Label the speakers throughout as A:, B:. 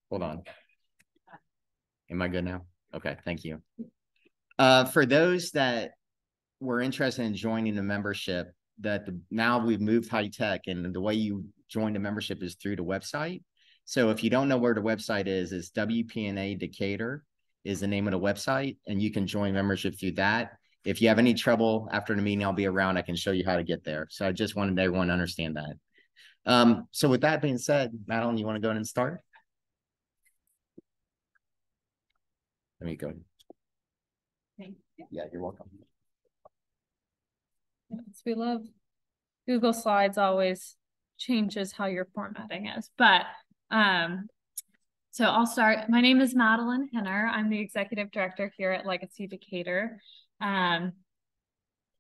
A: Hold on. Am I good now? Okay, thank you. For those that were interested in joining the membership, now we've moved high tech, and the way you join the membership is through the website. So if you don't know where the website is, it's WPNA Decatur is the name of the website, and you can join membership through that. If you have any trouble after the meeting, I'll be around. I can show you how to get there. So I just wanted everyone to understand that. So with that being said, Madeline, you want to go ahead and start? Let me go.
B: Thank you.
A: Yeah, you're welcome.
B: Yes, we love Google Slides always changes how your formatting is. But so I'll start. My name is Madeline Henner. I'm the executive director here at Legacy Decatur. Our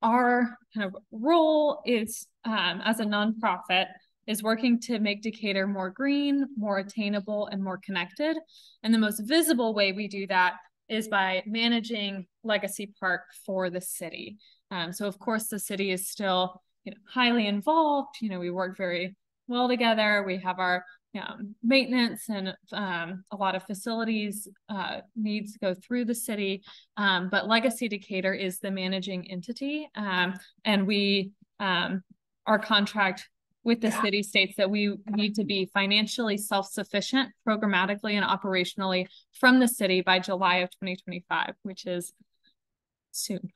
B: kind of role is as a nonprofit is working to make Decatur more green, more attainable, and more connected. And the most visible way we do that is by managing Legacy Park for the city. So of course the city is still highly involved. We work very well together. We have our maintenance and a lot of facilities needs to go through the city. But Legacy Decatur is the managing entity. And we, our contract with the city states that we need to be financially self-sufficient programmatically and operationally from the city by July of 2025, which is soon.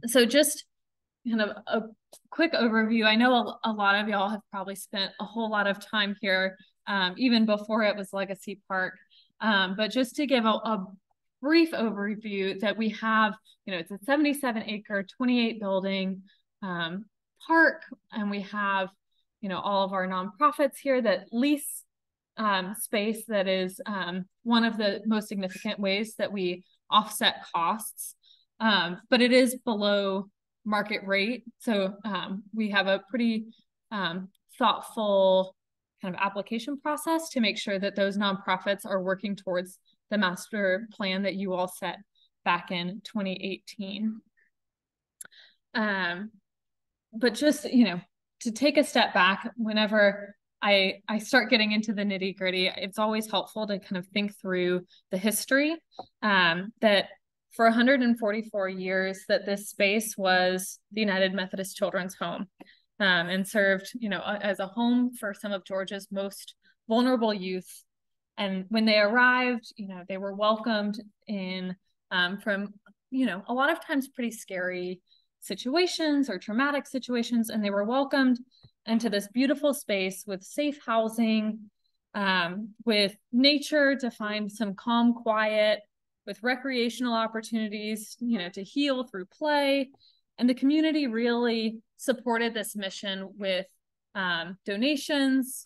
B: So just kind of a quick overview. I know a lot of y'all have probably spent a whole lot of time here, even before it was Legacy Park. But just to give a brief overview that we have, it's a 77-acre, 28-building park, and we have, all of our nonprofits here that lease space. That is one of the most significant ways that we offset costs, but it is below market rate. So we have a pretty thoughtful kind of application process to make sure that those nonprofits are working towards the master plan that you all set back in 2018. But just, to take a step back, whenever I start getting into the nitty gritty, it's always helpful to kind of think through the history, that for 144 years that this space was the United Methodist Children's Home, and served, as a home for some of Georgia's most vulnerable youth. And when they arrived, they were welcomed in from, a lot of times pretty scary situations or traumatic situations, and they were welcomed into this beautiful space with safe housing, with nature to find some calm quiet, with recreational opportunities, to heal through play. And the community really supported this mission with donations,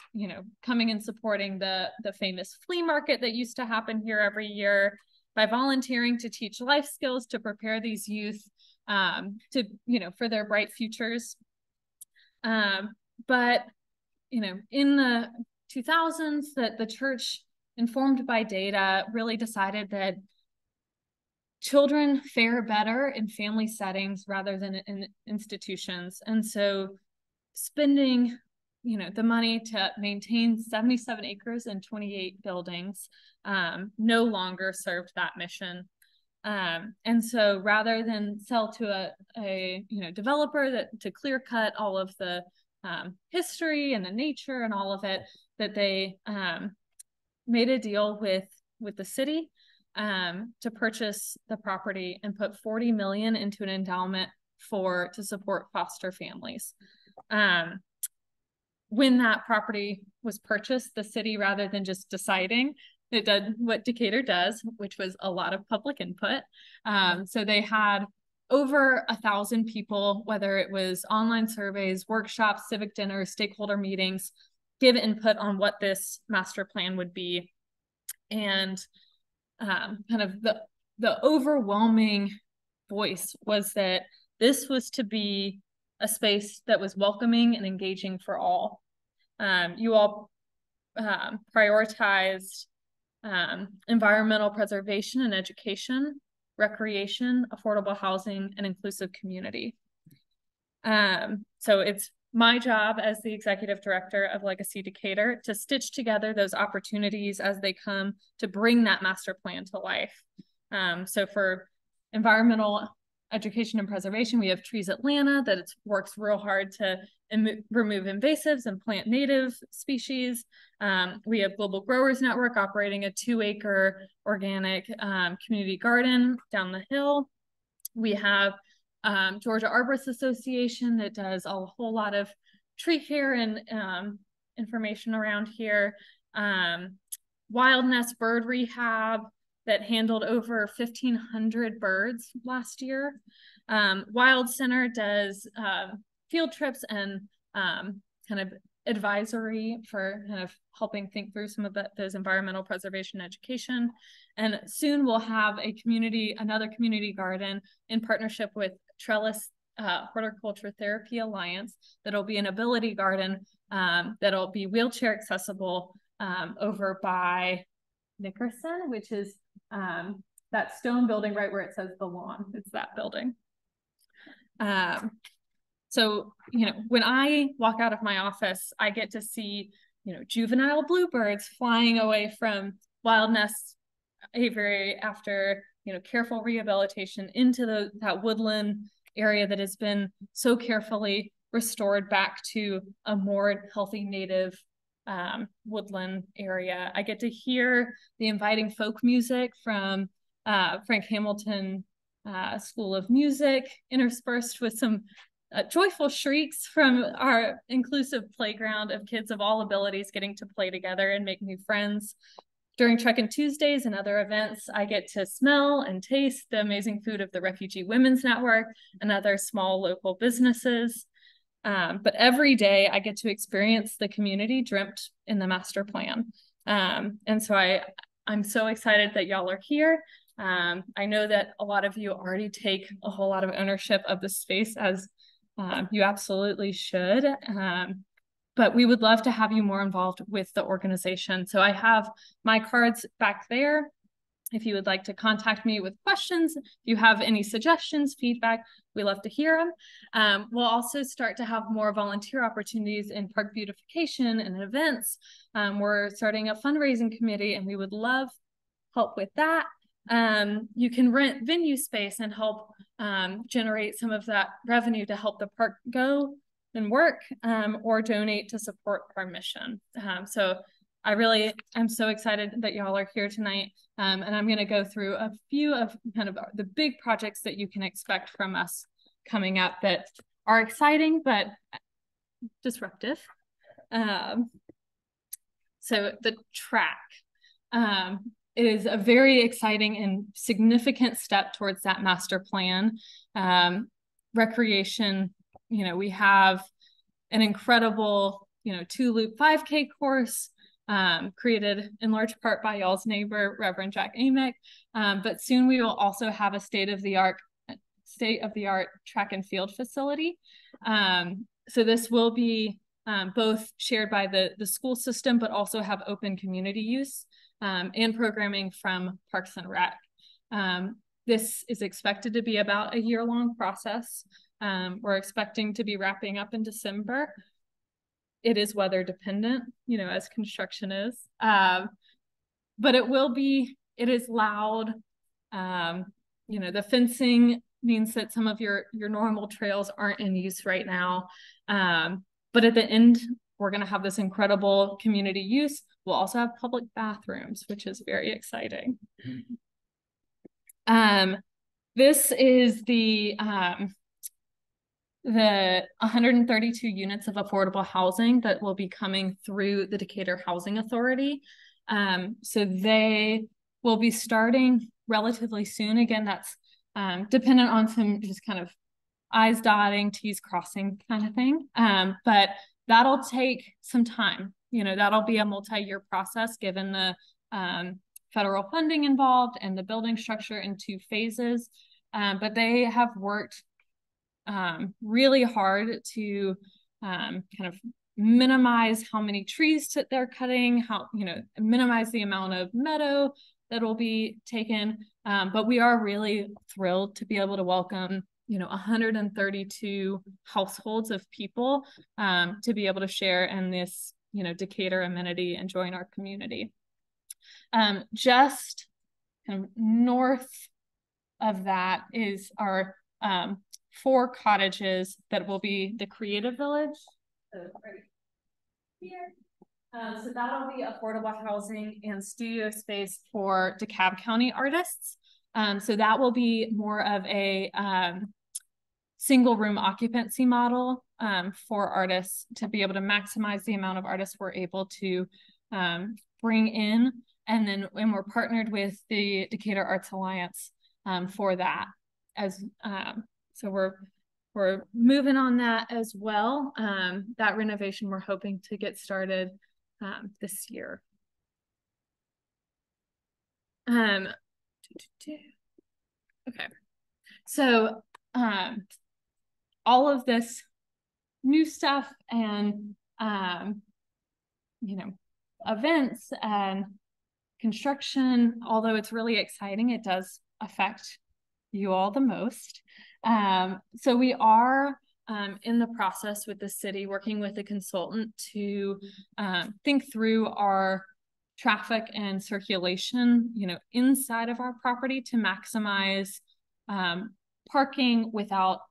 B: coming and supporting the famous flea market that used to happen here every year, by volunteering to teach life skills to prepare these youth to, for their bright futures. But, in the 2000s, that the church, informed by data, really decided that children fare better in family settings rather than in institutions. And so spending, the money to maintain 77 acres and 28 buildings no longer served that mission. And so rather than sell to a developer to clear cut all of the history and the nature and all of it, that they made a deal with the city to purchase the property and put $40 million into an endowment to support foster families. When that property was purchased, the city, rather than just deciding, it did what Decatur does, which was a lot of public input. So they had over 1,000 people, whether it was online surveys, workshops, civic dinners, stakeholder meetings, give input on what this master plan would be. And kind of the overwhelming voice was that this was to be a space that was welcoming and engaging for all. You all prioritized environmental preservation and education, recreation, affordable housing, and inclusive community. So it's my job as the executive director of Legacy Decatur to stitch together those opportunities as they come to bring that master plan to life. So for environmental education and preservation, we have Trees Atlanta that works real hard to remove invasives and plant native species. We have Global Growers Network operating a 2-acre organic community garden down the hill. We have Georgia Arborists Association that does a whole lot of tree care and information around here. Wild Nest Bird Rehab that handled over 1,500 birds last year. Wild Center does field trips and kind of advisory for kind of helping think through some of those environmental preservation education. And soon we'll have another community garden in partnership with Trellis Horticulture Therapy Alliance that'll be an ability garden that'll be wheelchair accessible over by Nickerson, which is that stone building right where it says the lawn. It's that building. So, when I walk out of my office, I get to see, juvenile bluebirds flying away from Wild Nest aviary after, careful rehabilitation into that woodland area that has been so carefully restored back to a more healthy native woodland area. I get to hear the inviting folk music from Frank Hamilton School of Music, interspersed with some joyful shrieks from our inclusive playground of kids of all abilities getting to play together and make new friends. During Trekkin' Tuesdays and other events, I get to smell and taste the amazing food of the Refugee Women's Network and other small local businesses. But every day I get to experience the community dreamt in the master plan. And so I'm so excited that y'all are here. I know that a lot of you already take a whole lot of ownership of the space, as you absolutely should. But we would love to have you more involved with the organization. So I have my cards back there. If you would like to contact me with questions, if you have any suggestions, feedback, we love to hear them. We'll also start to have more volunteer opportunities in park beautification and events. We're starting a fundraising committee and we would love help with that. You can rent venue space and help generate some of that revenue to help the park go and work, or donate to support our mission. So I'm so excited that y'all are here tonight. And I'm going to go through a few of kind of the big projects that you can expect from us coming up that are exciting, but disruptive. So the track. It is a very exciting and significant step towards that master plan. Recreation, we have an incredible, 2-loop 5K course created in large part by y'all's neighbor, Reverend Jack Amick. But soon we will also have a state-of-the-art track and field facility. So this will be both shared by the school system, but also have open community use and programming from Parks and Rec. This is expected to be about a year-long process. We're expecting to be wrapping up in December. It is weather dependent, as construction is. But it is loud. The fencing means that some of your normal trails aren't in use right now. But at the end, we're going to have this incredible community use. We'll also have public bathrooms, which is very exciting. This is the 132 units of affordable housing that will be coming through the Decatur Housing Authority. So they will be starting relatively soon. Again, that's dependent on some just kind of I's dotting, T's crossing kind of thing. But that'll take some time. That'll be a multi-year process given the federal funding involved and the building structure in 2 phases. But they have worked really hard to kind of minimize how many trees they're cutting, minimize the amount of meadow that will be taken. But we are really thrilled to be able to welcome 132 households of people to be able to share in this, Decatur amenity and join our community. Just kind of north of that is our 4 cottages that will be the Creative Village. So right here. So that'll be affordable housing and studio space for DeKalb County artists. So that will be more of a single room occupancy model for artists to be able to maximize the amount of artists we're able to bring in. And then when we're partnered with the Decatur Arts Alliance for that. So we're moving on that as well. That renovation we're hoping to get started this year. Okay. So all of this new stuff and events and construction, although it's really exciting, it does affect you all the most. So we are in the process with the city, working with a consultant to think through our traffic and circulation, inside of our property to maximize parking without,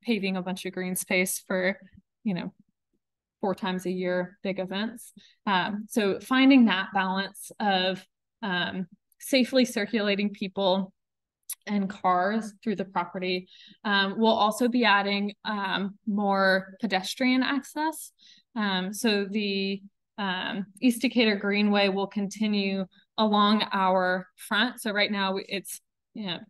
B: paving a bunch of green space for, 4 times a year big events. So finding that balance of safely circulating people and cars through the property. We'll also be adding more pedestrian access. So the East Decatur Greenway will continue along our front. So right now it's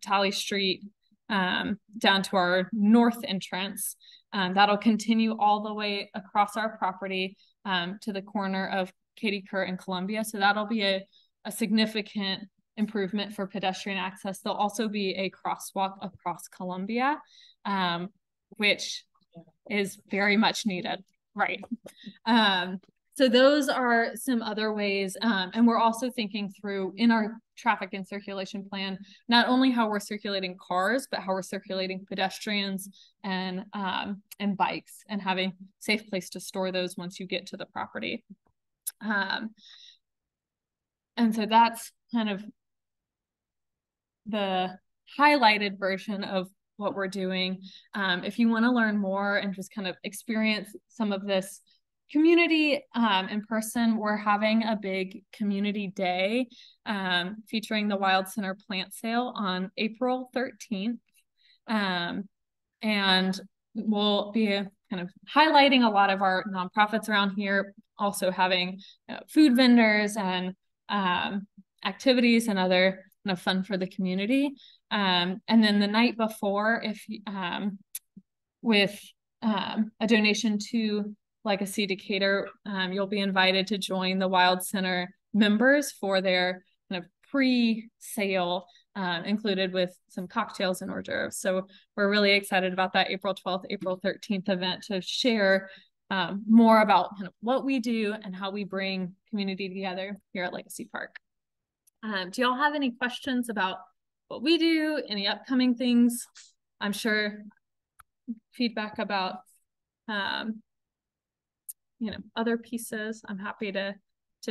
B: Talley Street down to our north entrance. That'll continue all the way across our property to the corner of Katie Kerr and Columbia. So that'll be a significant improvement for pedestrian access. There'll also be a crosswalk across Columbia, which is very much needed, right? So those are some other ways. And we're also thinking through in our traffic and circulation plan, not only how we're circulating cars, but how we're circulating pedestrians and bikes and having a safe place to store those once you get to the property. And so that's kind of the highlighted version of what we're doing. If you want to learn more and just kind of experience some of this community in person, we're having a big community day featuring the Wild Center plant sale on April 13th. And we'll be kind of highlighting a lot of our nonprofits around here, also having food vendors and activities and other kind of fun for the community. And then the night before, if with a donation to Legacy Decatur, you'll be invited to join the Wild Center members for their kind of pre-sale, included with some cocktails and hors d'oeuvres. So we're really excited about that April 12th, April 13th event to share more about kind of what we do and how we bring community together here at Legacy Park. Do y'all have any questions about what we do, any upcoming things? I'm sure feedback about other pieces. I'm happy to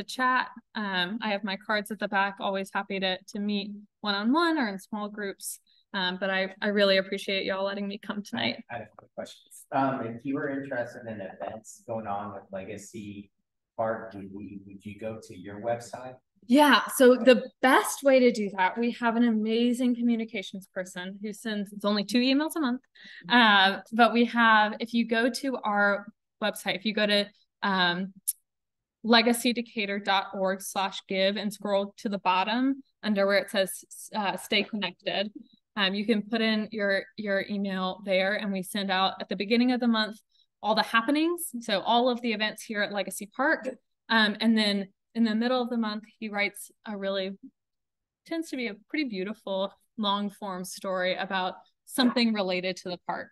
B: chat. I have my cards at the back, always happy to meet one-on-one or in small groups. But I really appreciate y'all letting me come tonight.
A: I have a quick question. If you were interested in events going on with Legacy Park, would you go to your website?
B: Yeah, so the best way to do that, we have an amazing communications person who sends, it's only 2 emails a month. But we have, if you go to our website, if you go to legacydecatur.org/give and scroll to the bottom under where it says stay connected, you can put in your email there, and we send out at the beginning of the month all the happenings. So all of the events here at Legacy Park. And then in the middle of the month, he writes tends to be a pretty beautiful long form story about something related to the park.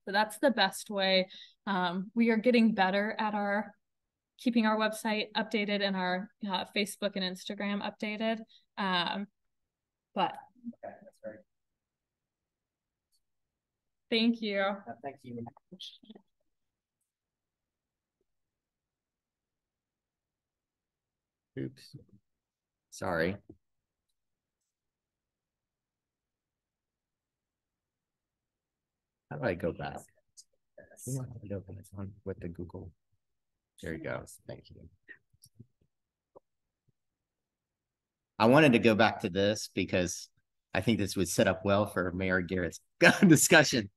B: So that's the best way. We are getting better at keeping our website updated and our Facebook and Instagram updated. But
A: okay, that's great.
B: Thank you.
A: Thank you. Oops. Sorry. How do I go back? You know how to open it on with the Google. There you go. Thank you. I wanted to go back to this because I think this would set up well for Mayor Garrett's discussion.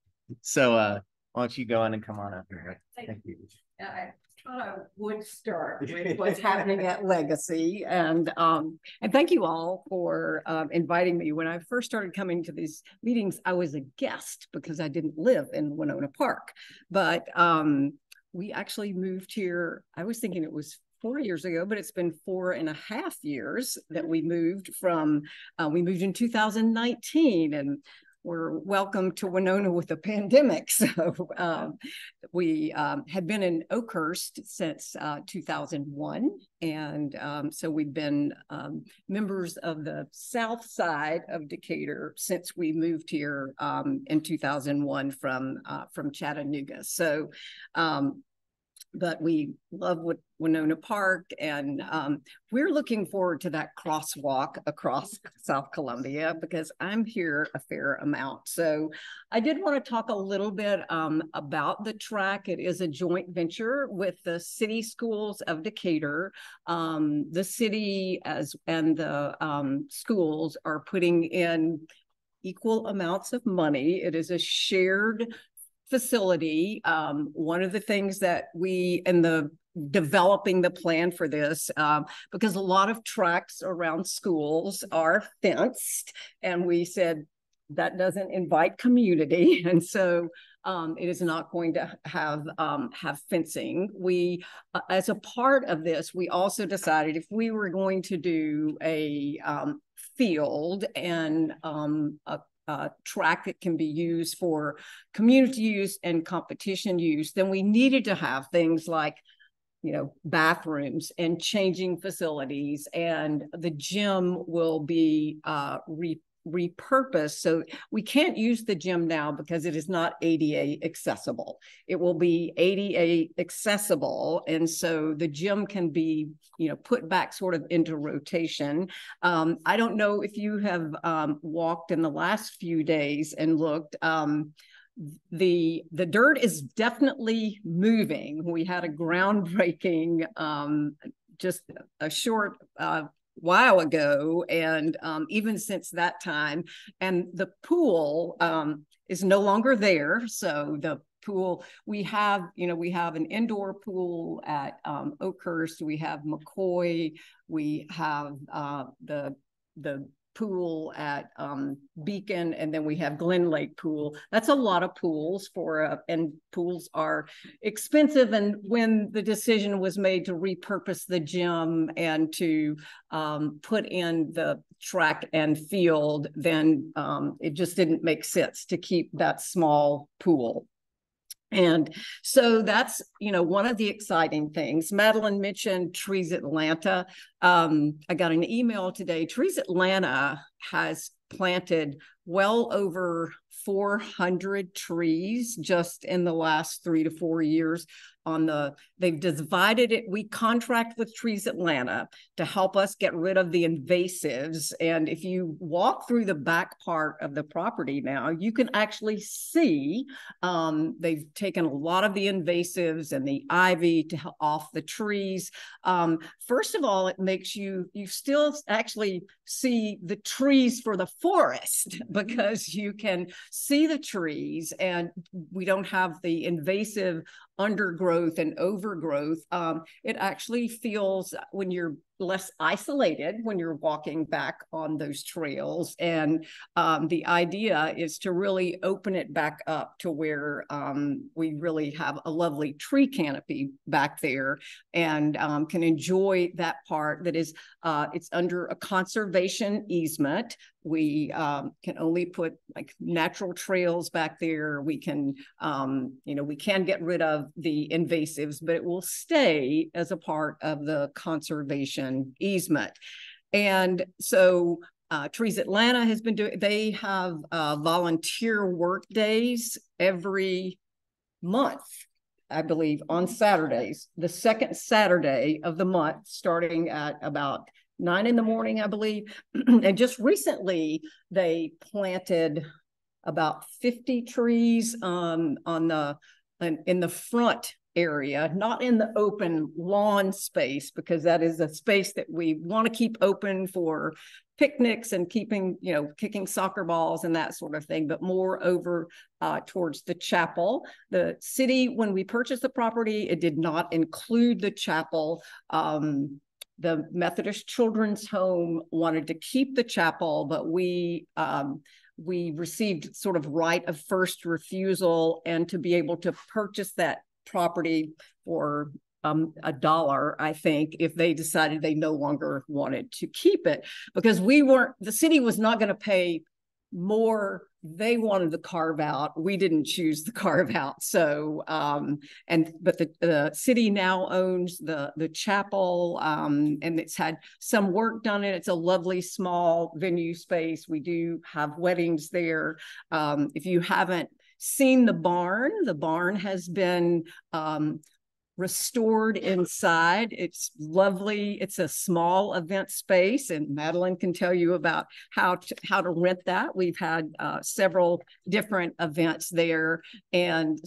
A: So why don't you go on and come on up here? Thank you.
C: I thought I would start with what's happening at Legacy, and thank you all for inviting me. When I first started coming to these meetings, I was a guest because I didn't live in Winnona Park, but we actually moved here. I was thinking it was 4 years ago, but it's been 4.5 years that we moved from. We moved in 2019, and we're welcome to Winnona with the pandemic. So we had been in Oakhurst since 2001. And so we've been members of the south side of Decatur since we moved here in 2001 from Chattanooga. So but we love Winnona Park, and we're looking forward to that crosswalk across South Columbia because I'm here a fair amount. So I did want to talk a little bit about the track. It is a joint venture with the City Schools of Decatur. The city and the schools are putting in equal amounts of money. It is a shared facility. One of the things that we, in the developing the plan for this, because a lot of tracks around schools are fenced, and we said that doesn't invite community, and so it is not going to have fencing. We, as a part of this, we also decided if we were going to do a field and a track that can be used for community use and competition use, then we needed to have things like, you know, bathrooms and changing facilities, and the gym will be repurposed. So we can't use the gym now because it is not ADA accessible. It will be ADA accessible, and so the gym can be, you know, put back sort of into rotation. I don't know if you have walked in the last few days and looked. The dirt is definitely moving. We had a groundbreaking just a short while ago, and even since that time, and the pool is no longer there. So the pool we have, you know, we have an indoor pool at Oakhurst, we have McCoy, we have the pool at Beacon, and then we have Glen Lake Pool. That's a lot of pools and pools are expensive. And when the decision was made to repurpose the gym and to put in the track and field, then it just didn't make sense to keep that small pool. And so that's, you know, one of the exciting things. Madeline mentioned Trees Atlanta. I got an email today. Trees Atlanta has planted well over 400 trees just in the last 3 to 4 years. They've divided it. We contract with Trees Atlanta to help us get rid of the invasives. And if you walk through the back part of the property now, you can actually see they've taken a lot of the invasives and the ivy off the trees. First of all, it makes you still actually see the trees for the forest because you can see the trees, and we don't have the invasive undergrowth and overgrowth. It actually feels, when you're less isolated when you're walking back on those trails. And the idea is to really open it back up to where we really have a lovely tree canopy back there, and can enjoy that part that is, it's under a conservation easement. We can only put like natural trails back there. We can, we can get rid of the invasives, but it will stay as a part of the conservation easement. And so Trees Atlanta has been doing, they have volunteer work days every month, I believe, on Saturdays, the second Saturday of the month, starting at about 9 in the morning, I believe. And just recently, they planted about 50 trees in the front area, not in the open lawn space, because that is a space that we want to keep open for picnics and keeping, kicking soccer balls and that sort of thing, but more over towards the chapel. The city, when we purchased the property, it did not include the chapel. The Methodist Children's Home wanted to keep the chapel, but we received sort of right of first refusal, and to be able to purchase that property for $1, I think, if they decided they no longer wanted to keep it, because the city was not going to pay more. They wanted the carve out. We didn't choose the carve out. So, but the city now owns the chapel, and it's had some work done in it. It's a lovely small venue space. We do have weddings there. If you haven't seen the barn has been restored inside. It's lovely. It's a small event space, and Madeline can tell you about how to rent that. We've had several different events there. And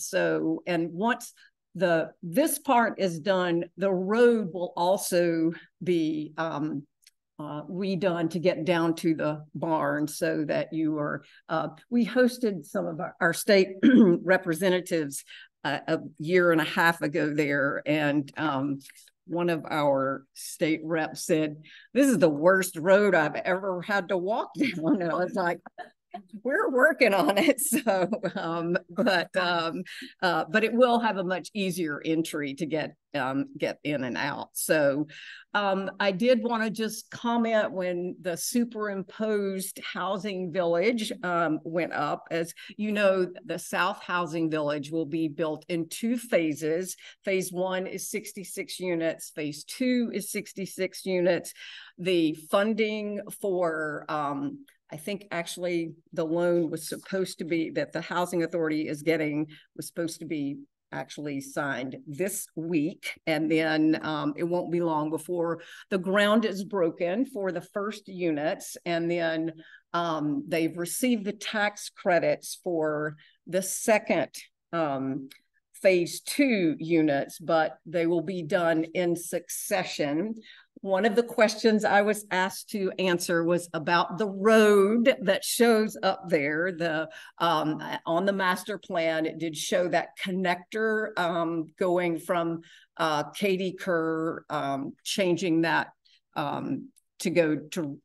C: once this part is done, the road will also be redone to get down to the barn, so that we hosted some of our state representatives a year and a half ago there, and one of our state reps said, "This is the worst road I've ever had to walk down." And I was like, we're working on it. So, but it will have a much easier entry to get in and out. So, I did want to just comment when the superimposed housing village went up. As you know, the South Housing Village will be built in 2 phases. Phase 1 is 66 units. Phase 2 is 66 units. The funding for I think actually the loan was supposed to be, that the Housing Authority is getting, was supposed to be actually signed this week. And then it won't be long before the ground is broken for the first units. And then they've received the tax credits for the second phase 2 units, but they will be done in succession. One of the questions I was asked to answer was about the road that shows up there. On the master plan, it did show that connector going from Katie Kerr, changing that to go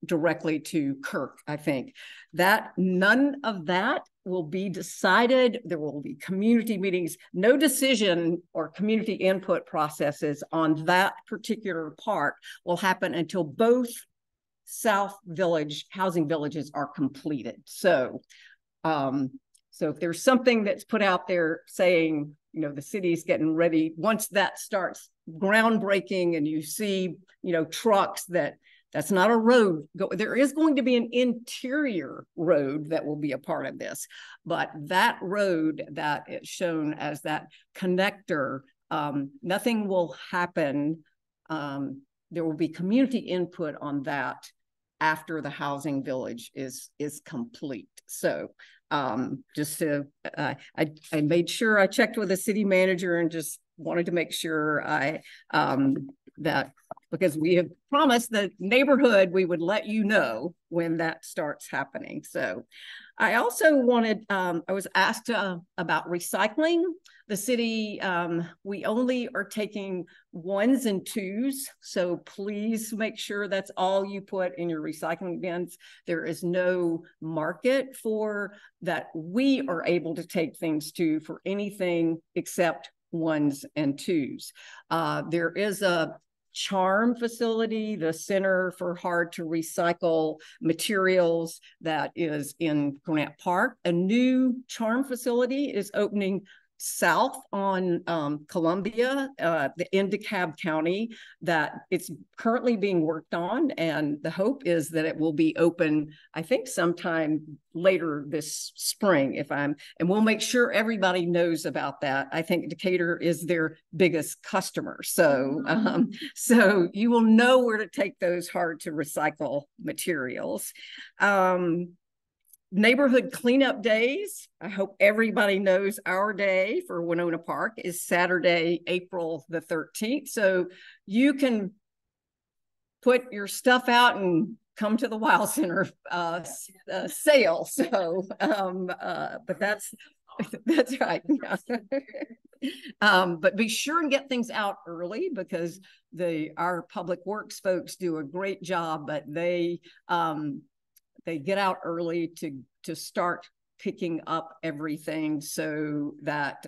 C: directly to Kirk, I think. None of that will be decided. There will be community meetings. No decision or community input processes on that particular part will happen until both South Village housing villages are completed. So, if there's something that's put out there saying, the city's getting ready, once that starts groundbreaking and you see, trucks, that's not a road. There is going to be an interior road that will be a part of this, but that road that is shown as that connector, nothing will happen. There will be community input on that after the housing village is complete. So just to, I made sure I checked with the city manager and just wanted to make sure that, because we have promised the neighborhood we would let you know when that starts happening. So I also wanted, I was asked about recycling. The city, we only are taking 1s and 2s. So please make sure that's all you put in your recycling bins. There is no market for that. We are able to take things to for anything except 1s and 2s. There is a CHARM facility, the Center for Hard to Recycle Materials, that is in Grant Park. A new CHARM facility is opening south on Columbia, in DeKalb County, that it's currently being worked on. And the hope is that it will be open, I think, sometime later this spring, and we'll make sure everybody knows about that. I think Decatur is their biggest customer. So you will know where to take those hard to recycle materials. Neighborhood cleanup days. I hope everybody knows our day for Winnona Park is Saturday, April the 13th. So you can put your stuff out and come to the Wow Center sale. So, but that's right. But be sure and get things out early, because our public works folks do a great job, but they get out early to start picking up everything, so that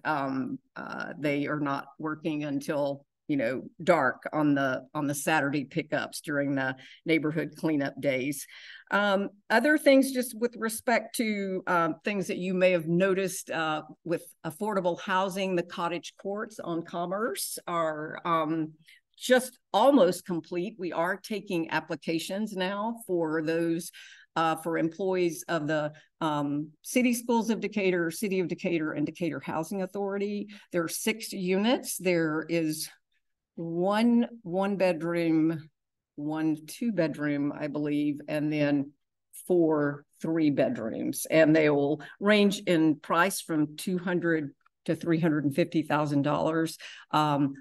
C: they are not working until dark on the Saturday pickups during the neighborhood cleanup days. Other things, just with respect to things that you may have noticed with affordable housing, the cottage courts on Commerce are just almost complete. We are taking applications now for those for employees of the City Schools of Decatur, City of Decatur, and Decatur Housing Authority. There are 6 units. There is one bedroom, 1 2-bedroom, I believe, and then 4 3-bedrooms. And they will range in price from $200,000 to $350,000.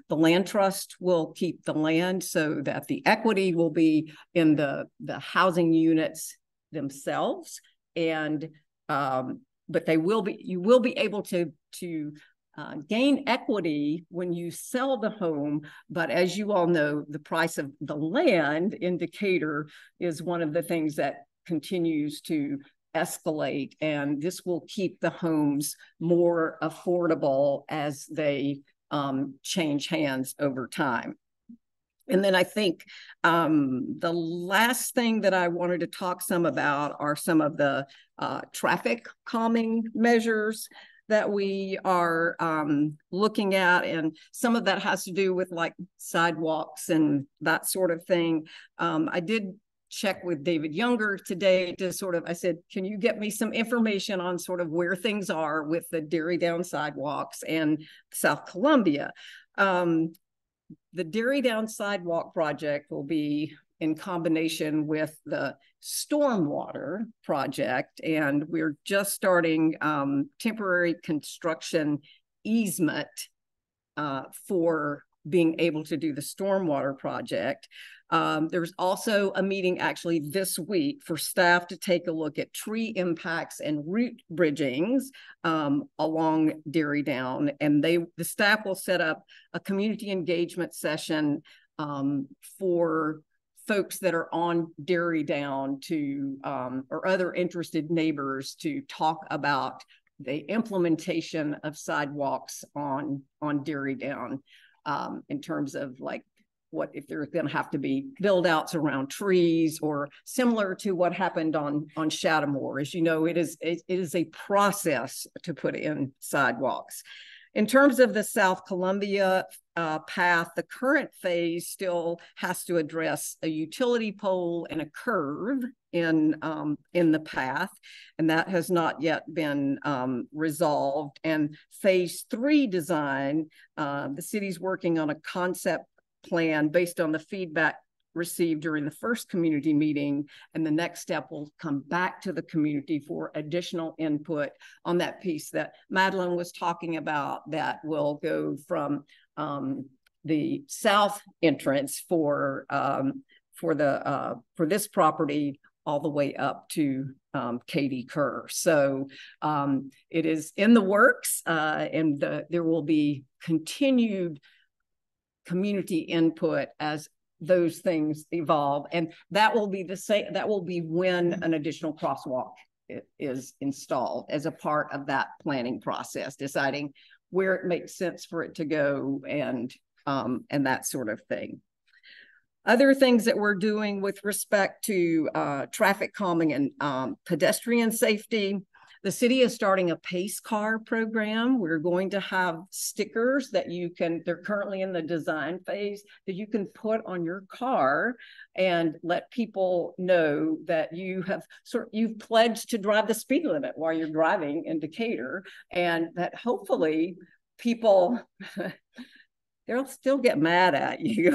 C: The land trust will keep the land, so that the equity will be in the housing units themselves, and but you will be able to gain equity when you sell the home. But as you all know, the price of the land in Decatur is one of the things that continues to escalate, and this will keep the homes more affordable as they change hands over time. And then I think the last thing that I wanted to talk some about are some of the traffic calming measures that we are looking at. And some of that has to do with like sidewalks and that sort of thing. I did check with David Younger today to I said, can you get me some information on sort of where things are with the Dairy Down sidewalks and South Columbia? The Dairy Down Sidewalk project will be in combination with the stormwater project, and we're just starting temporary construction easement for being able to do the stormwater project. There's also a meeting actually this week for staff to take a look at tree impacts and root bridgings along Dairy Down, and the staff will set up a community engagement session for folks that are on Dairy Down or other interested neighbors to talk about the implementation of sidewalks on Dairy Down, in terms of like what if there's going to have to be build outs around trees, or similar to what happened on Shadamore. As you know, it is a process to put in sidewalks. In terms of the South Columbia path, the current phase still has to address a utility pole and a curve in the path, and that has not yet been resolved. And phase 3 design, the city's working on a concept plan based on the feedback received during the first community meeting, and the next step will come back to the community for additional input on that piece that Madeline was talking about, that will go from the south entrance for this property all the way up to Katie Kerr. So it is in the works, and there will be continued community input as those things evolve, and that will be when an additional crosswalk is installed as a part of that planning process, deciding where it makes sense for it to go, and that sort of thing. Other things that we're doing with respect to traffic calming and pedestrian safety, The city is starting a pace car program. We're going to have stickers that they're currently in the design phase, that you can put on your car and let people know that you've pledged to drive the speed limit while you're driving in Decatur, and that hopefully people they'll still get mad at you,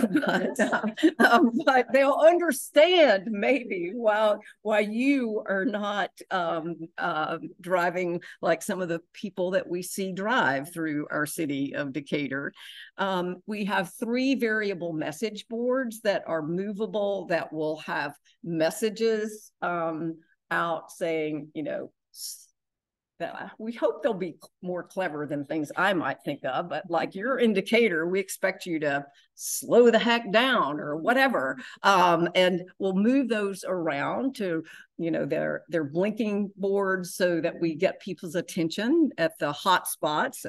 C: but they'll understand maybe why you are not driving like some of the people that we see drive through our city of Decatur. We have 3 variable message boards that are movable, that will have messages out saying, that we hope they'll be more clever than things I might think of, but like your indicator, we expect you to slow the heck down or whatever. And we'll move those around to, their blinking boards so that we get people's attention at the hot spots.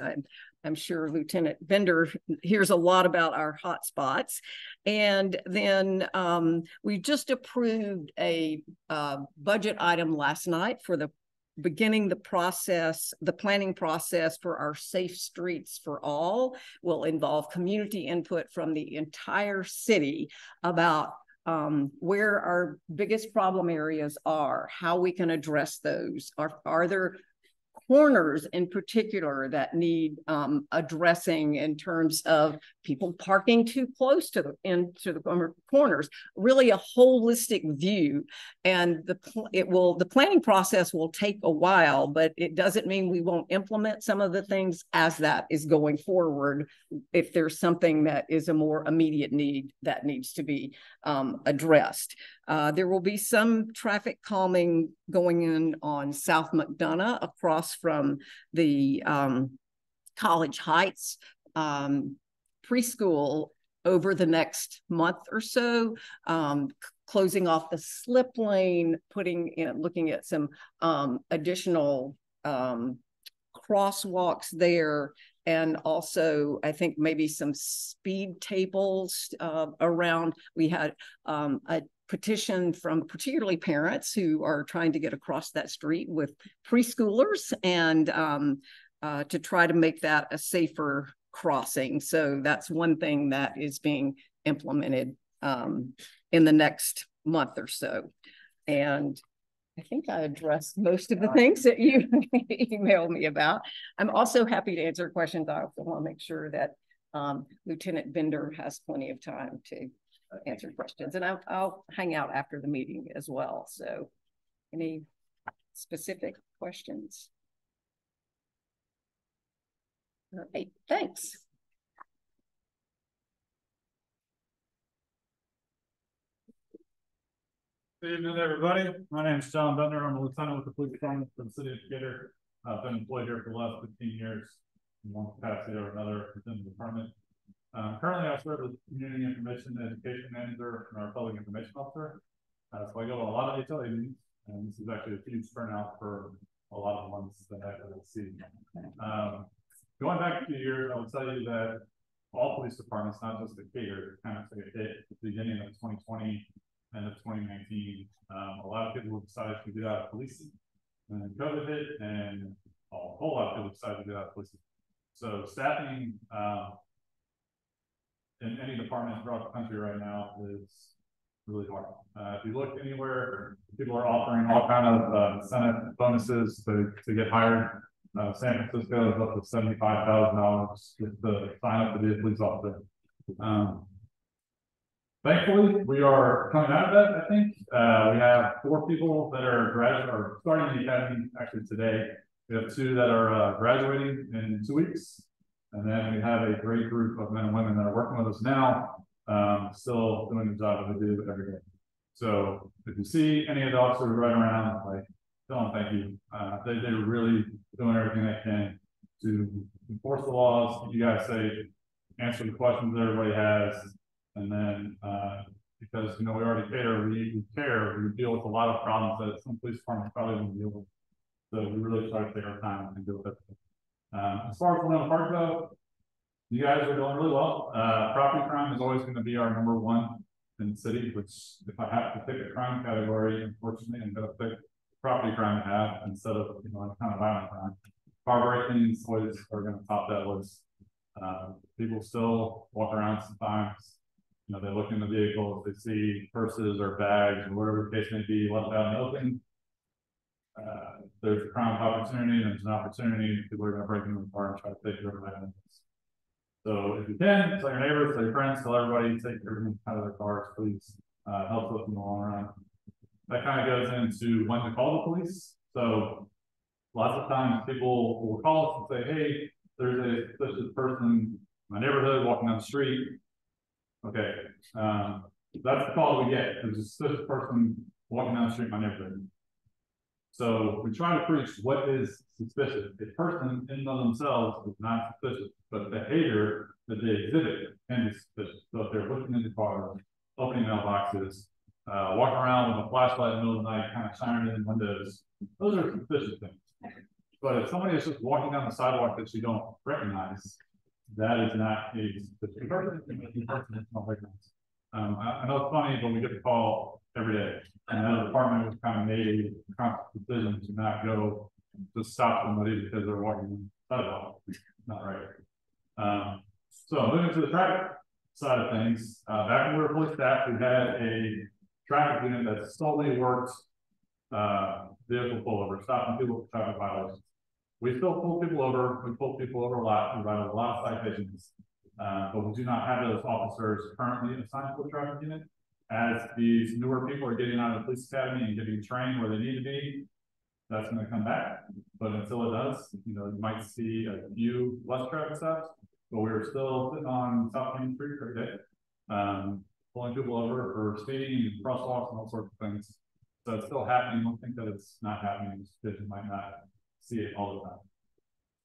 C: I'm sure Lieutenant Bender hears a lot about our hot spots. And then we just approved a budget item last night for beginning the planning process for our Safe Streets for All. Will involve community input from the entire city about where our biggest problem areas are, how we can address those. Are there corners in particular that need addressing in terms of people parking too close to the corners? Really a holistic view. And the planning process will take a while, but it doesn't mean we won't implement some of the things as that is going forward if there's something that is a more immediate need that needs to be addressed. There will be some traffic calming going in on South McDonough across from the College Heights preschool over the next month or so, closing off the slip lane, looking at some additional crosswalks there. And also, I think maybe some speed tables around. We had a petition from particularly parents who are trying to get across that street with preschoolers, and to try to make that a safer crossing. So that's one thing that is being implemented in the next month or so. And I think I addressed most of the things that you emailed me about. I'm also happy to answer questions. I also want to make sure that Lieutenant Bender has plenty of time to answer questions, and I'll hang out after the meeting as well. So any specific questions? All right, thanks.
D: Good evening, everybody. My name is John Bender. I'm a lieutenant with the police department for the city of Decatur. I've been employed here for the last 15 years in one capacity or another within the department. Currently, I serve as Community Information and Education Manager and our Public Information Officer. So I go to a lot of HLA meetings, and this is actually a huge turnout for a lot of the ones that I see. Going back a few years, I will tell you that all police departments, not just Decatur, kind of took a hit at the beginning of 2020 and of 2019. A lot of people decided to get out of policing, and then COVID hit, and a whole lot of people decided to get out of policing. So staffing in any department throughout the country right now is really hard. If you look anywhere, people are offering all kind of incentive bonuses to get hired. San Francisco is up to $75,000 just to sign up to be a police officer. Thankfully, we are coming out of that, I think. We have 4 people that are starting the academy actually today. We have 2 that are graduating in 2 weeks. And then we have a great group of men and women that are working with us now, still doing the job that they do every day. So if you see any of the officers running around, like, tell them thank you. They're really doing everything they can to enforce the laws, keep you guys safe, answer the questions that everybody has. And then because we already care, we deal with a lot of problems that some police departments probably don't deal with. So we really try to take our time and deal with it. As far as Winnona Park though, you guys are doing really well. Property crime is always going to be our #1 in the city, which if I have to pick a crime category, unfortunately, I'm going to pick property crime to have instead of, you know, any kind of violent crime. Car break-ins always are going to top that list. People still walk around sometimes. You know, they look in the vehicles, they see purses or bags or whatever the case may be left out in the open. There's a crime of opportunity, and there's an opportunity. People are going to break into the car and try to take your items. So if you can, tell your neighbors, tell your friends, tell everybody, take everything out of their cars, please. Helps with them all around. That kind of goes into when to call the police. So lots of times people will call us and say, hey, there's a suspicious person in my neighborhood walking down the street. Okay, that's the call we get. There's a suspicious person walking down the street in my neighborhood. So we try to preach what is suspicious. A person in and of themselves is not suspicious, but behavior that they exhibit can be suspicious. So if they're looking in the car, opening mailboxes, walking around with a flashlight in the middle of the night, kind of shining in windows, those are suspicious things. But if somebody is just walking down the sidewalk that you don't recognize, that is not a suspicious person. I know it's funny, but we get the call every day. And the department was kind of made a conscious decision to not go to stop somebody because they're walking the sidewalk. Not right. So moving to the traffic side of things, back when we were fully staffed, we had a traffic unit that solely worked vehicle pullover, stopping people for traffic violations. We still pull people over. We pull people over a lot. We write a lot of citations, but we do not have those officers currently assigned to the traffic unit. As these newer people are getting out of the police academy and getting trained where they need to be, that's going to come back. But until it does, you know, you might see a few less traffic stops, but we're still sitting on South Main Street every day, pulling people over for speeding and crosswalks and all sorts of things. So it's still happening. Don't think that it's not happening because you might not see it all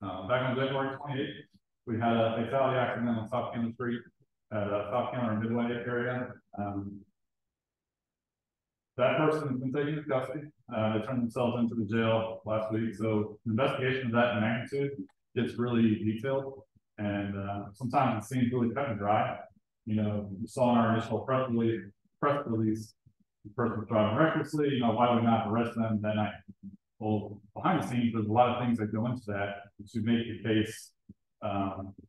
D: the time. Back on January 28th, we had a fatality accident on South Cameron Street at South Cameron Midway area. That person has been taken into custody. They turned themselves into the jail last week. So the investigation of that magnitude gets really detailed. And sometimes it seems really cut and dry. You know, you saw in our initial press release, the person was driving recklessly, you know, why do we not arrest them that night? Well, behind the scenes, there's a lot of things that go into that to make the case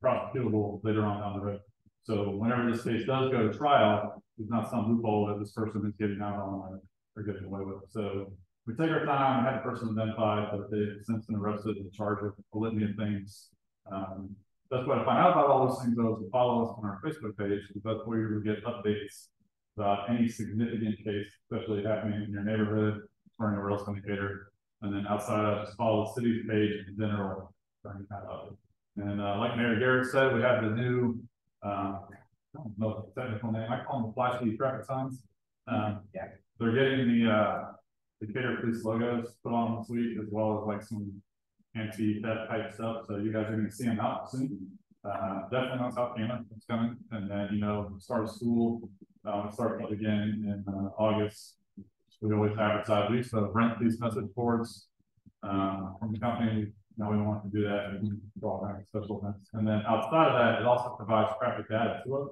D: prosecutable later on down the road. So whenever this case does go to trial, there's not some loophole that this person is getting out on or getting away with. So we take our time, we have the person identified, but they've since been arrested and charged with a litany of things. Best way to find out about all those things, though, is to follow us on our Facebook page, because that's where you will get updates about any significant case, especially happening in your neighborhood or anywhere else in the Decatur. And then outside of that, just follow the city's page in general. And like Mayor Garrett said, we have the new, I don't know the technical name, I call them the flashy traffic signs. They're getting the Decatur police logos put on this week, as well as like some anti-theft type stuff. So you guys are going to see them out soon. Definitely on South Cameron, it's coming. And then, you know, start of school, start up again in August. We always advertise. We used to rent these message boards from the company. Now we don't want to do that for all kinds of special events. And then outside of that, it also provides traffic data to us.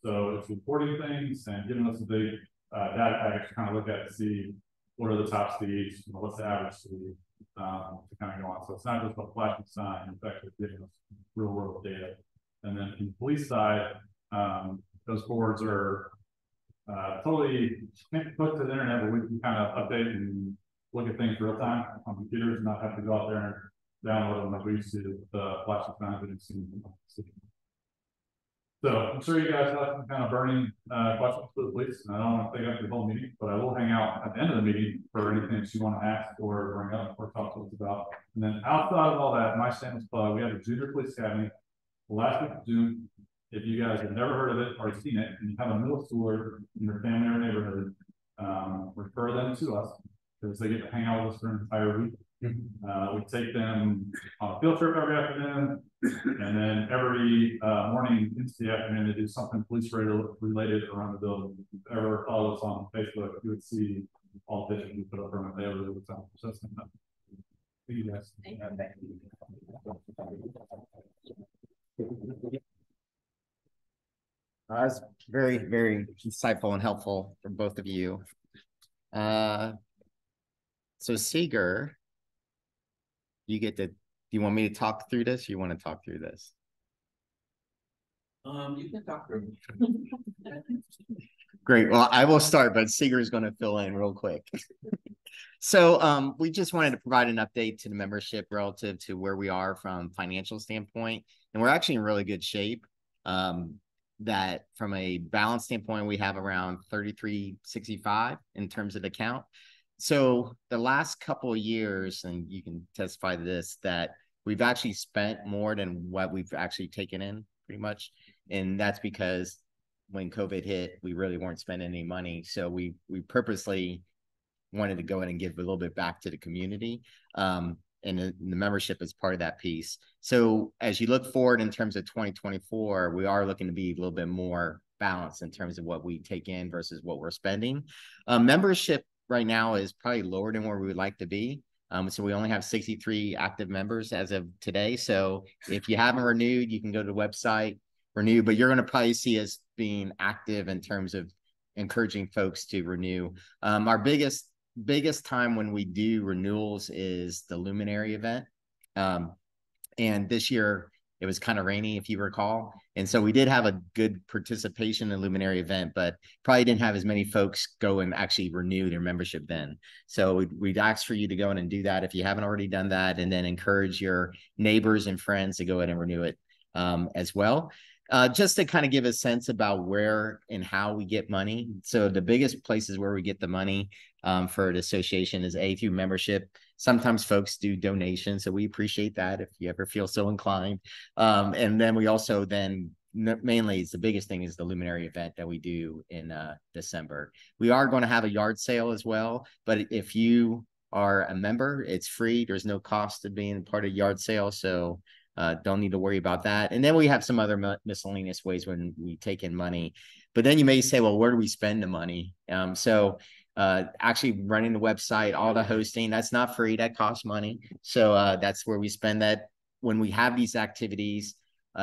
D: So it's reporting things and giving us a big data package to kind of look at to see what are the top speeds, you know, what's the average speed to kind of go on. So it's not just a flashing sign, it's actually giving us real world data. And then from the police side, those boards are totally put to the internet, but we can kind of update and look at things real time on computers and not have to go out there and download them like we used to do with the flashing signs that you've seen. So I'm sure you guys have some kind of burning questions for the police. And I don't want to take up the whole meeting, but I will hang out at the end of the meeting for anything that you want to ask or bring up or talk to us about. And then outside of all that, my shameless plug, we have a junior police academy last week of June. If you guys have never heard of it or seen it, and you have a middle schooler in your family or neighborhood, refer them to us because they get to hang out with us for an entire week. We take them on a field trip every afternoon, and then every morning into the afternoon, they do something police related around the building. If you ever follow us on Facebook, you would see all the pictures we put up from it. They have a really good time. So that's enough. Thank you guys.
A: That's very, very insightful and helpful for both of you. So Seeger, you get to, do you want me to talk through this? Or you want to talk through this?
E: You can talk through.
A: Great. Well, I will start, but Seeger is going to fill in real quick. So we just wanted to provide an update to the membership relative to where we are from financial standpoint. And we're actually in really good shape. That from a balance standpoint, we have around 3365 in terms of the count. So the last couple of years, and you can testify to this, that we've actually spent more than what we've actually taken in pretty much. And that's because when COVID hit, we really weren't spending any money. So we purposely wanted to go in and give a little bit back to the community. And the membership is part of that piece. So as you look forward in terms of 2024, we are looking to be a little bit more balanced in terms of what we take in versus what we're spending. Membership right now is probably lower than where we would like to be. So we only have 63 active members as of today. So if you haven't renewed, you can go to the website, renew, but you're going to probably see us being active in terms of encouraging folks to renew. Our biggest time when we do renewals is the Luminary event. And this year it was kind of rainy, if you recall. And so we did have a good participation in the Luminary event, but probably didn't have as many folks go and actually renew their membership then. So we'd ask for you to go in and do that if you haven't already done that, and then encourage your neighbors and friends to go ahead and renew it as well. Just to kind of give a sense about where and how we get money. So the biggest places where we get the money for the association is through membership. Sometimes folks do donations, so we appreciate that if you ever feel so inclined. And then we also mainly the biggest thing is the Luminary event that we do in December. We are going to have a yard sale as well, but if you are a member, it's free. There's no cost to being part of yard sale, so don't need to worry about that. And then we have some other miscellaneous ways when we take in money. But then you may say, well, where do we spend the money? Actually running the website, all the hosting, that's not free, that costs money. So that's where we spend that. When we have these activities,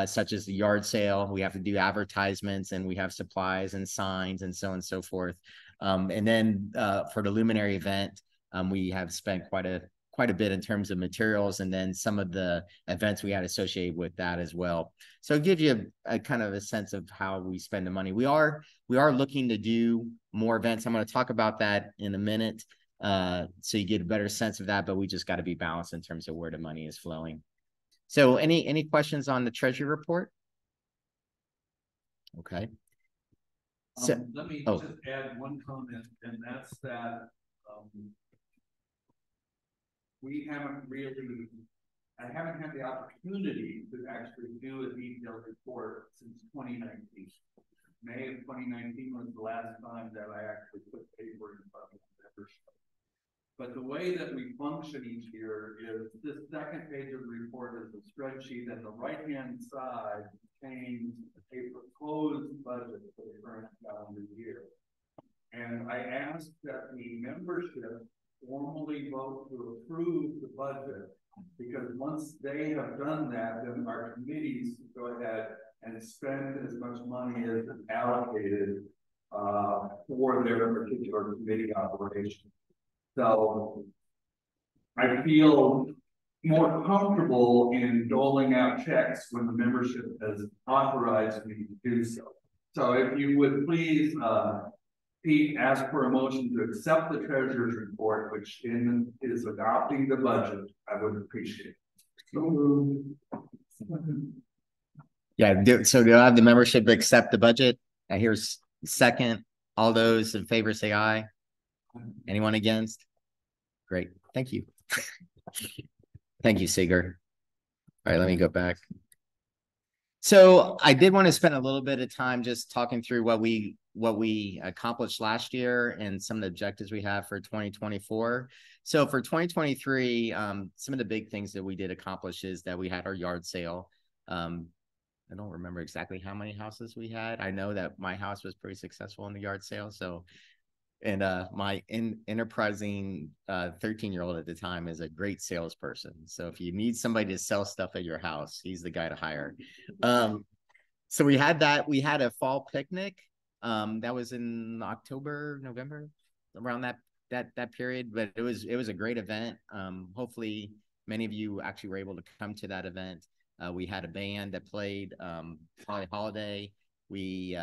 A: such as the yard sale, we have to do advertisements, and we have supplies and signs and so on and so forth. And then for the Luminary event, we have spent quite a bit in terms of materials, and then some of the events we had associated with that as well. So give you a kind of a sense of how we spend the money. We are looking to do more events. I'm going to talk about that in a minute, so you get a better sense of that, but we just got to be balanced in terms of where the money is flowing. So any questions on the Treasury report? Okay.
E: So let me just add one comment, and that's that I haven't had the opportunity to actually do a detailed report since 2019. May of 2019 was the last time that I actually put paper in front of the membership. But the way that we function each year is this second page of the report is a spreadsheet, and the right-hand side contains a proposed budget for the current calendar year. And I asked that the membership formally vote to approve the budget, because once they have done that, then our committees go ahead and spend as much money as is allocated for their particular committee operation. So I feel more comfortable in doling out checks when the membership has authorized me to do so. So if you would please, Pete, ask for a motion to accept the treasurer's report, which is adopting the budget, I would appreciate it. So,
A: yeah, so do I have the membership accept the budget? Here's second. All those in favor say aye. Anyone against? Great, thank you. Thank you, Seeger. All right, let me go back. So I did want to spend a little bit of time just talking through what we accomplished last year and some of the objectives we have for 2024. So for 2023, some of the big things that we did accomplish is that we had our yard sale. I don't remember exactly how many houses we had. I know that my house was pretty successful in the yard sale. So, and my enterprising 13-year-old at the time is a great salesperson. So if you need somebody to sell stuff at your house, he's the guy to hire. So we had that. We had a fall picnic. That was in October, November, around that that period, but it was a great event. Hopefully many of you actually were able to come to that event. We had a band that played Holly Holiday. We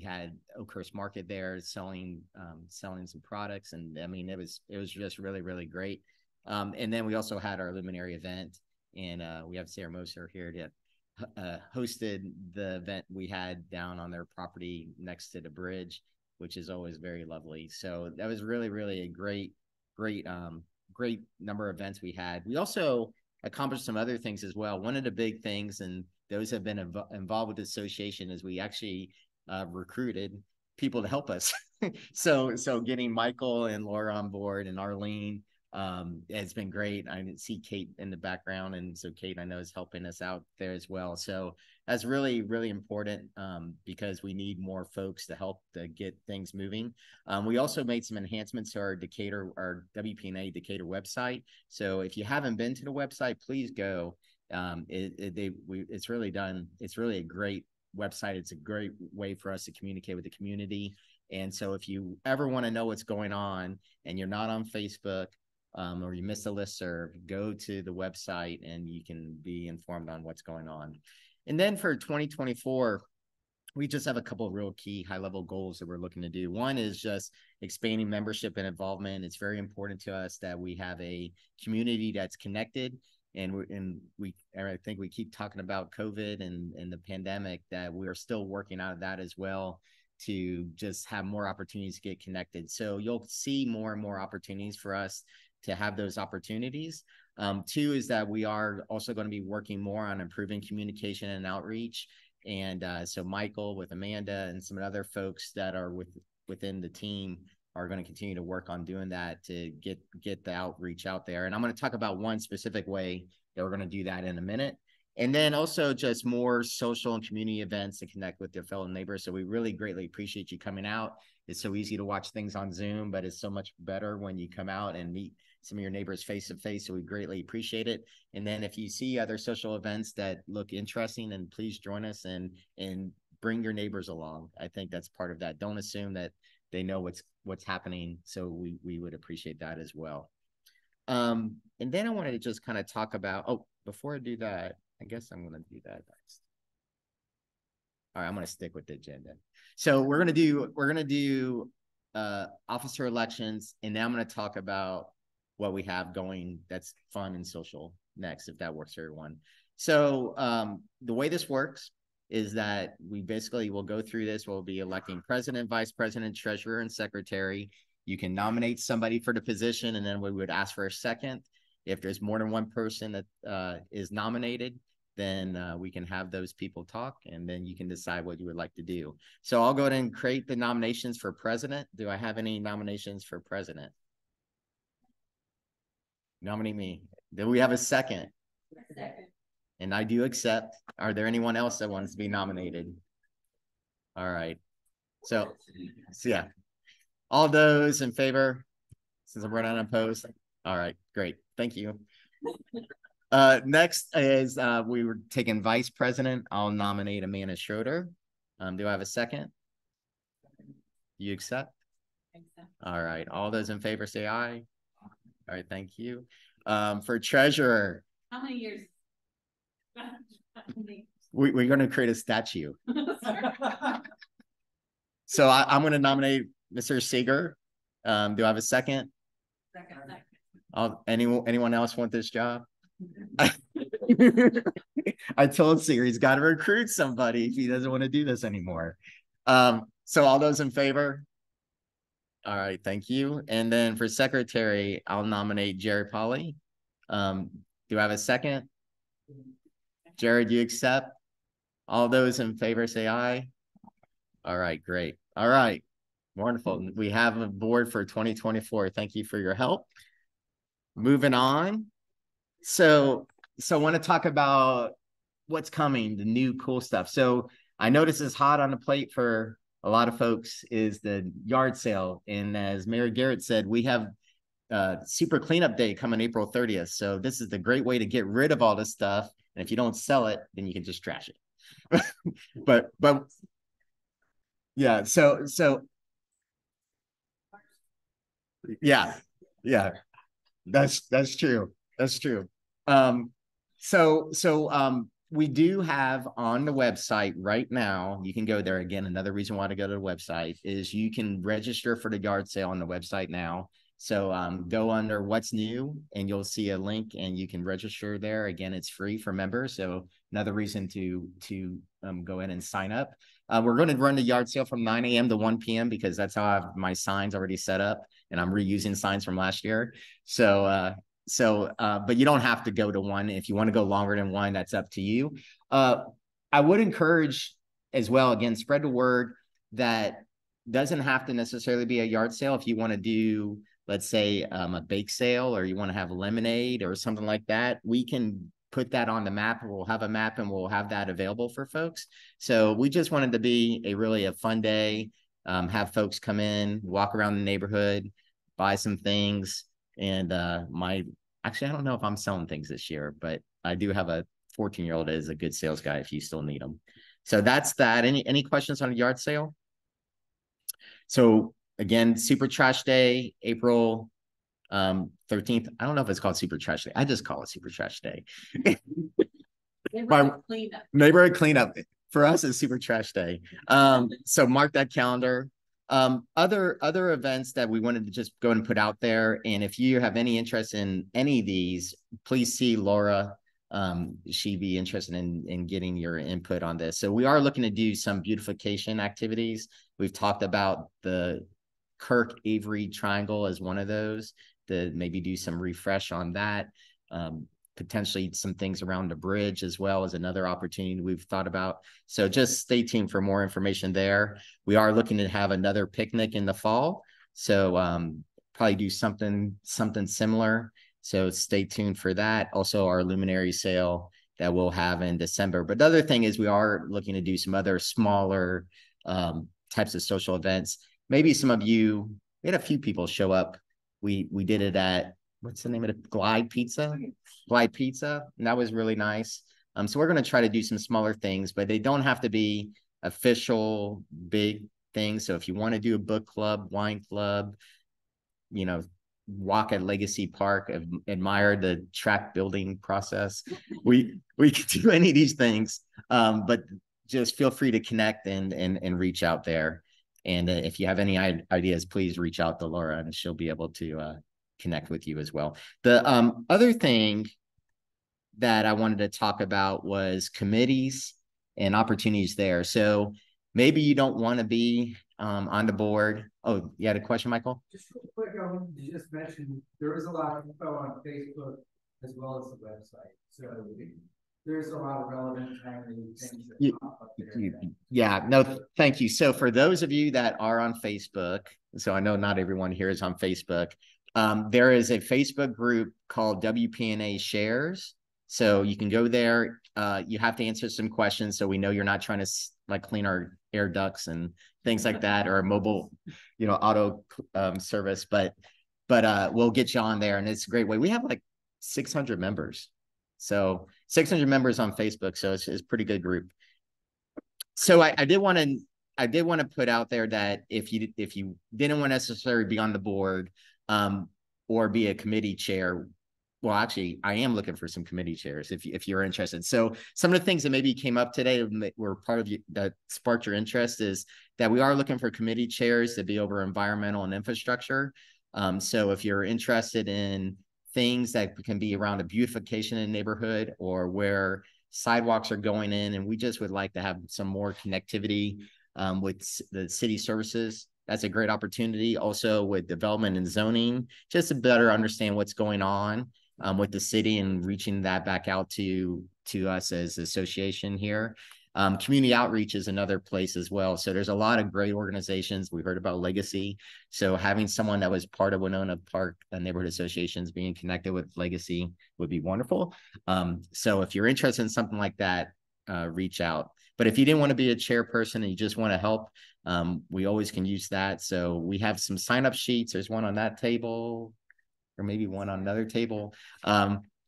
A: had Oakhurst Market there selling some products, and I mean it was just really great. And then we also had our luminary event, and we have Sarah Moser here to hosted the event we had down on their property next to the bridge, which is always very lovely. So that was really a great number of events we had. We also accomplished some other things as well. One of the big things, and those have been involved with the association, is we actually recruited people to help us. so getting Michael and Laura on board and Arlene, it's been great. I see Kate in the background, and so Kate, I know, is helping us out there as well. So that's really important because we need more folks to help to get things moving. We also made some enhancements to our Decatur, our WP&A Decatur website. So if you haven't been to the website, please go. It's really done. It's really a great website. It's a great way for us to communicate with the community. And so if you ever want to know what's going on and you're not on Facebook, or you missed a listserv, go to the website and you can be informed on what's going on. And then for 2024, we just have a couple of real key high-level goals that we're looking to do. One is just expanding membership and involvement. It's very important to us that we have a community that's connected. And I think we keep talking about COVID and the pandemic, that we are still working out of that as well, to just have more opportunities to get connected. So you'll see more and more opportunities for us to have those opportunities. Two is that we are also going to be working more on improving communication and outreach. And so Michael with Amanda and some other folks that are within the team are going to continue to work on doing that to get the outreach out there. And I'm going to talk about one specific way that we're going to do that in a minute. And then also just more social and community events to connect with their fellow neighbors. So we really greatly appreciate you coming out. It's so easy to watch things on Zoom, but it's so much better when you come out and meet some of your neighbors face to face. So we greatly appreciate it. And then if you see other social events that look interesting, then please join us and bring your neighbors along. I think that's part of that. Don't assume that they know what's happening. So we would appreciate that as well. And then I wanted to just kind of talk about, before I do that, I guess I'm going to do that next. All right, I'm going to stick with the agenda. So we're going to do officer elections, and now I'm going to talk about what we have going that's fun and social next, if that works for everyone. So the way this works is that we basically will go through this. We'll be electing president, vice president, treasurer, and secretary. You can nominate somebody for the position, and then we would ask for a second. If there's more than one person that is nominated, then we can have those people talk, and then you can decide what you would like to do. So I'll go ahead and create the nominations for president. Do I have any nominations for president? Nominate me. Do we have a second?
C: Second.
A: And I do accept. Are there anyone else that wants to be nominated? All right. So yeah. All those in favor, since I'm running unopposed. All right, great. Thank you. Next is we were taking vice president. I'll nominate Amanda Schroeder. Do I have a second? You accept? All right. All those in favor say aye. All right, thank you. For treasurer.
B: How many years?
A: We're going to create a statue. So I'm going to nominate Mr. Seeger. Do I have a second? Second. Anyone else want this job? I told Seeger he's got to recruit somebody if he doesn't want to do this anymore. So all those in favor? All right, thank you. And then for secretary, I'll nominate Jerry Polly. Do I have a second? Jared, do you accept? All those in favor say aye. All right, great. All right, wonderful. We have a board for 2024. Thank you for your help. Moving on. So I want to talk about what's coming, the new cool stuff. So I know this is hot on the plate for a lot of folks, is the yard sale. And as Mayor Garrett said, we have super cleanup day coming April 30th. So this is the great way to get rid of all this stuff. And if you don't sell it, then you can just trash it. but yeah, so Yeah, yeah, that's true. That's true. We do have on the website right now, you can go there again. Another reason why to go to the website is you can register for the yard sale on the website now. So go under what's new and you'll see a link and you can register there. Again, it's free for members. So another reason to go in and sign up. We're going to run the yard sale from 9 a.m. to 1 p.m. because that's how I have my signs already set up and I'm reusing signs from last year. But you don't have to go to one. If you want to go longer than one, that's up to you. I would encourage as well, again, spread the word that doesn't have to necessarily be a yard sale. If you want to do, let's say, a bake sale, or you want to have lemonade or something like that, we can put that on the map. We'll have a map and we'll have that available for folks. So we just wanted to be a fun day, have folks come in, walk around the neighborhood, buy some things. And actually, I don't know if I'm selling things this year, but I do have a 14-year-old that is a good sales guy if you still need them. So that's that. Any questions on a yard sale? So again, Super Trash Day, April 13th. I don't know if it's called Super Trash Day. I just call it Super Trash Day.
C: Neighborhood cleanup.
A: Neighborhood cleanup. For us, it's Super Trash Day. So mark that calendar. Other events that we wanted to just go and put out there, and if you have any interest in any of these, please see Laura. She'd be interested in getting your input on this. So we are looking to do some beautification activities. We've talked about the Kirk Avery Triangle as one of those, to maybe do some refresh on that. Potentially some things around the bridge as well as another opportunity we've thought about. So just stay tuned for more information there. We are looking to have another picnic in the fall. So probably do something similar. So stay tuned for that. Also our luminary sale that we'll have in December. But the other thing is we are looking to do some other smaller types of social events. Maybe some of you, we had a few people show up. We did it at, what's the name of it? Glide Pizza, and that was really nice. So we're going to try to do some smaller things, but they don't have to be official big things. So if you want to do a book club, wine club, walk at Legacy Park, admire the track building process, we can do any of these things, but just feel free to connect and reach out there. And if you have any ideas, please reach out to Laura and she'll be able to connect with you as well. The other thing that I wanted to talk about was committees and opportunities there. So maybe you don't want to be on the board. Oh, you had a question, Michael?
F: Just real quick, I wanted to just mention there is a lot of info on Facebook as well as the website. So there's a lot of relevant timely things that pop up there.
A: Yeah, no, thank you. So for those of you that are on Facebook, so I know not everyone here is on Facebook, there is a Facebook group called WPNA Shares. So you can go there. You have to answer some questions so we know you're not trying to clean our air ducts and things like that, or a mobile, auto service. But we'll get you on there, and it's a great way. We have 600 members. So 600 members on Facebook. So it's a pretty good group. So I did want to put out there that if you didn't want to necessarily be on the board, or be a committee chair, well, actually, I am looking for some committee chairs if you're interested. So some of the things that maybe came up today were part of that sparked your interest is that we are looking for committee chairs to be over environmental and infrastructure. So if you're interested in things that can be around the beautification in the neighborhood or where sidewalks are going in, and we just would like to have some more connectivity with the city services, that's a great opportunity. Also with development and zoning, just to better understand what's going on with the city and reaching that back out to us as association here. Community outreach is another place as well. So there's a lot of great organizations. We heard about Legacy. So having someone that was part of Winnona Park neighborhood associations being connected with Legacy would be wonderful. So if you're interested in something like that, reach out. But if you didn't want to be a chairperson and you just want to help, we always can use that. So we have some sign-up sheets. There's one on that table, or maybe one on another table.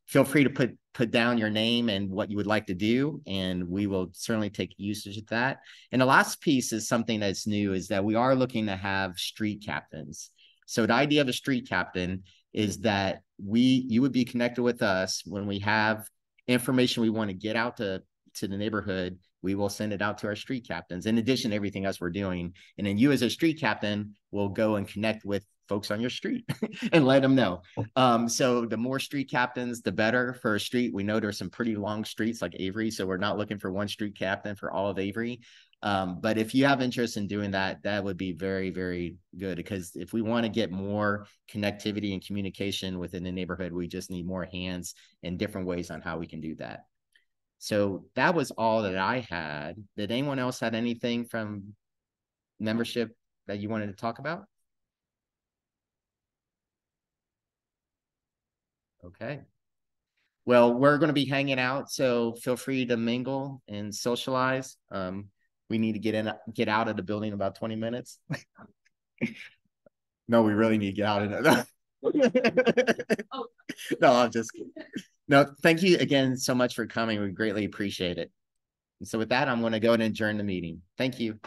A: Feel free to put down your name and what you would like to do, and we will certainly take usage of that. And the last piece is something that's new, is that we are looking to have street captains. So the idea of a street captain is that you would be connected with us when we have information we want to get out to the neighborhood. We will send it out to our street captains in addition to everything else we're doing. And then you as a street captain will go and connect with folks on your street and let them know. So the more street captains, the better for a street. We know there's some pretty long streets like Avery, so we're not looking for one street captain for all of Avery. But if you have interest in doing that, that would be very, very good, because if we want to get more connectivity and communication within the neighborhood, we just need more hands and different ways on how we can do that. So that was all that I had. Did anyone else had anything from membership that you wanted to talk about? Okay. Well, we're going to be hanging out, so feel free to mingle and socialize. We need to get out of the building in about 20 minutes. No, we really need to get out of it. No, I'm just kidding. No, thank you again so much for coming. We greatly appreciate it. And so with that, I'm going to go and adjourn the meeting. Thank you.